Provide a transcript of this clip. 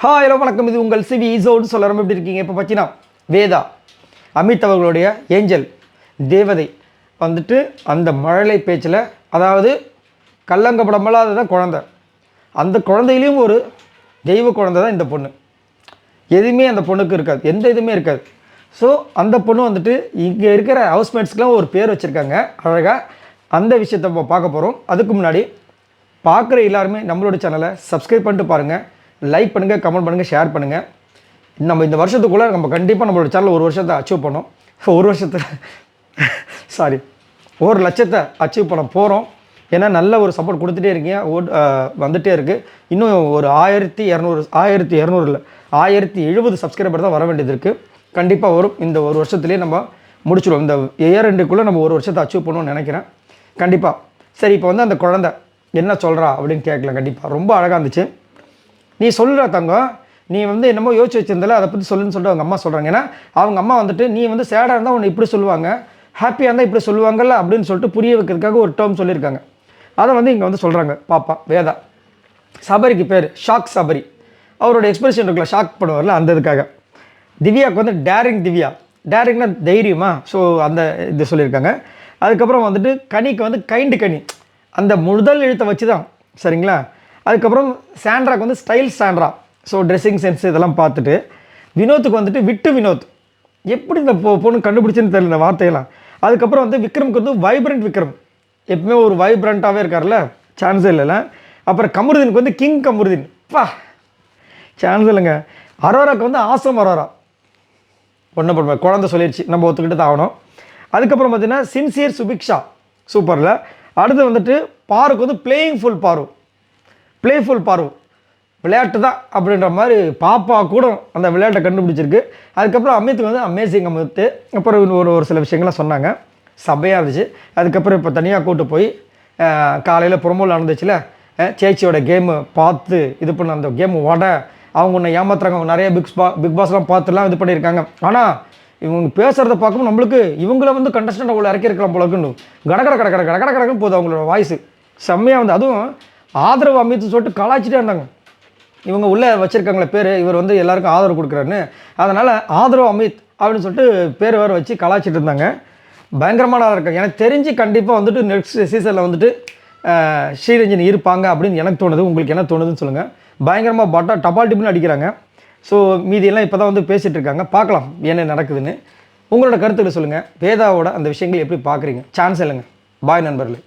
Hello வணக்கம். இது உங்கள் சிவி ஈஸோடு சொல்கிறோம். எப்படி இருக்கீங்க? இப்போ பார்த்தீங்கன்னா வேதா அமித் அவர்களுடைய ஏஞ்சல் தேவதை வந்துட்டு அந்த மழலை பேச்சில், அதாவது கல்லங்கப்படமில்லாததான் குழந்தை, அந்த குழந்தையிலையும் ஒரு தெய்வ குழந்தை தான் இந்த பொண்ணு. எதுவுமே அந்த பொண்ணுக்கு இருக்காது, எந்த இதுவுமே இருக்காது. ஸோ அந்த பொண்ணு வந்துட்டு இங்கே இருக்கிற ஹவுஸ்மேட்ஸ்க்கெலாம் ஒரு பேர் வச்சுருக்காங்க அழகாக. அந்த விஷயத்தை நம்ம பார்க்க போகிறோம். அதுக்கு முன்னாடி பார்க்குற எல்லாருமே நம்மளோட சேனலை சப்ஸ்கிரைப் பண்ணிட்டு பாருங்கள், லைக் பண்ணுங்கள், கமெண்ட் பண்ணுங்கள், ஷேர் பண்ணுங்கள். நம்ம இந்த வருஷத்துக்குள்ளே நம்ம கண்டிப்பாக நம்மளோட சேனல் ஒரு வருஷத்தை அச்சீவ் பண்ணோம். ஒரு வருஷத்தில் 1,00,000 அச்சீவ் பண்ண போகிறோம். ஏன்னா நல்ல ஒரு சப்போர்ட் கொடுத்துட்டே இருக்கீங்க, வந்துகிட்டே இருக்குது. இன்னும் ஒரு 1200 இல்லை 1070 சப்ஸ்கிரைபர் தான் வர வேண்டியது இருக்குது. கண்டிப்பாக வரும். இந்த ஒரு வருஷத்துலேயே நம்ம முடிச்சிடுவோம். இந்த இயர் எண்டுக்குள்ளே நம்ம ஒரு வருஷத்தை அச்சீவ் பண்ணணும்னு நினைக்கிறேன் கண்டிப்பாக. சரி, இப்போ வந்து அந்த குழந்தை என்ன சொல்கிறா அப்படின்னு கேட்கலாம். கண்டிப்பாக ரொம்ப அழகாக இருந்துச்சு. நீ சொல்கிற தங்கம், நீ வந்து என்னமோ யோசிச்சு வச்சிருந்தால அதை பற்றி சொல்லுன்னு சொல்லிட்டு அவங்க அம்மா சொல்கிறாங்க. ஏன்னா அவங்க அம்மா வந்துட்டு நீ வந்து சேடாக இருந்தால் உன்னை இப்படி சொல்லுவாங்க, ஹாப்பியாக இருந்தால் இப்படி சொல்லுவாங்கல்ல அப்படின்னு சொல்லிட்டு புரிய வைக்கிறதுக்காக ஒரு டேர்ம் சொல்லியிருக்காங்க. அதை வந்து இங்கே வந்து சொல்கிறாங்க பாப்பா வேதா. சபரிக்கு பேர் ஷாக் சபரி. அவரோட எக்ஸ்பிரஷன் இருக்குல்ல, ஷாக் பண்ணுவார்ல, அந்த இதுக்காக. திவ்யாவுக்கு வந்து டேரிங் திவ்யா. டேரிங்னா தைரியமா, ஸோ அந்த இது சொல்லியிருக்காங்க. அதுக்கப்புறம் வந்துட்டு கனிக்கு வந்து கைண்டு கனி, அந்த முதல் எழுத்தை வச்சு தான், சரிங்களா. அதுக்கப்புறம் சாண்ட்ராக்கு வந்து style Sandra, so dressing sense இதெல்லாம் பார்த்துட்டு. வினோத்துக்கு வந்துட்டு விட்டு வினோத். எப்படி இந்த பொண்ணு கண்டுபிடிச்சுன்னு தெரியல இந்த வார்த்தையெல்லாம். அதுக்கப்புறம் வந்து விக்ரமுக்கு வந்து வைப்ரண்ட் விக்ரம், எப்பவுமே ஒரு வைப்ரண்ட்டாகவே இருக்கார்ல, சான்ஸே இல்லைல்ல. அப்புறம் கமருதீனுக்கு வந்து கிங் கமருதீன், சான்ஸ் இல்லைங்க. அரோராக்கு வந்து ஆசம் அரோரா. ஒன்றும் பண்ணுவேன், குழந்தை சொல்லிடுச்சு, நம்ம ஒத்துக்கிட்டு தான் ஆகணும். அதுக்கப்புறம் பார்த்தீங்கன்னா சின்சியர் சுபிக்ஷா, சூப்பரில். அடுத்து வந்துட்டு பாருக்கு வந்து பிளேயிங்ஃபுல் பாரு, பிளேஃபுல் பாரு, விளையாட்டு தான் அப்படின்ற மாதிரி பாப்பா கூட அந்த விளையாட்டை கண்டுபிடிச்சிருக்கு. அதுக்கப்புறம் அமித்துக்கு வந்து அமேசிங் அமித்து. அப்புறம் ஒரு சில விஷயங்கள்லாம் சொன்னாங்க, சபையாக இருந்துச்சு. அதுக்கப்புறம் இப்போ தனியாக கூப்பிட்டு போய் காலையில் ப்ரொமோவில் நடந்துச்சுல, சேச்சியோட கேமு பார்த்து இது பண்ண, அந்த கேமு அவங்க ஒன்று ஏமாத்துறாங்க. அவங்க நிறைய பிக் பாஸ்லாம் பார்த்துலாம் இது பண்ணியிருக்காங்க. ஆனால் இவங்க பேசுகிறத பார்க்கும்போது நம்மளுக்கு இவங்கள வந்து கண்டஸ்டன்ட் அவ்வளோ இறக்கியிருக்கலாம் போலக்குன்னு கடற்கடன்னு போகுது அவங்களோட வாய்ஸு. செம்மையாக வந்து, அதுவும் ஆதரவு அமித்து சொல்லிட்டு கலாய்ச்சிட்டே இருந்தாங்க. இவங்க உள்ளே வச்சுருக்காங்களே பேர், இவர் வந்து எல்லாருக்கும் ஆதரவு கொடுக்குறாருன்னு, அதனால் ஆதரவு அமித் அப்படின்னு சொல்லிட்டு பேர் வேறு வச்சு கலாய்ச்சிட்டு இருந்தாங்க. பயங்கரமான இருக்காங்க. எனக்கு தெரிஞ்சு கண்டிப்பாக வந்துட்டு நெக்ஸ்ட் சீசனில் வந்துட்டு ஸ்ரீரஞ்சனி இருப்பாங்க அப்படின்னு எனக்கு தோணுது. உங்களுக்கு என்ன தோணுதுன்னு சொல்லுங்கள். பயங்கரமாக டபால் டிப்னு அடிக்கிறாங்க. ஸோ மீதியெல்லாம் இப்போ தான் வந்து பேசிகிட்டு இருக்காங்க. பார்க்கலாம் என்ன நடக்குதுன்னு. உங்களோட கருத்துக்களை சொல்லுங்கள். வேதாவோட அந்த விஷயங்கள் எப்படி பார்க்குறீங்க? சான்ஸ் இல்லைங்க. பாய் நண்பர்களே.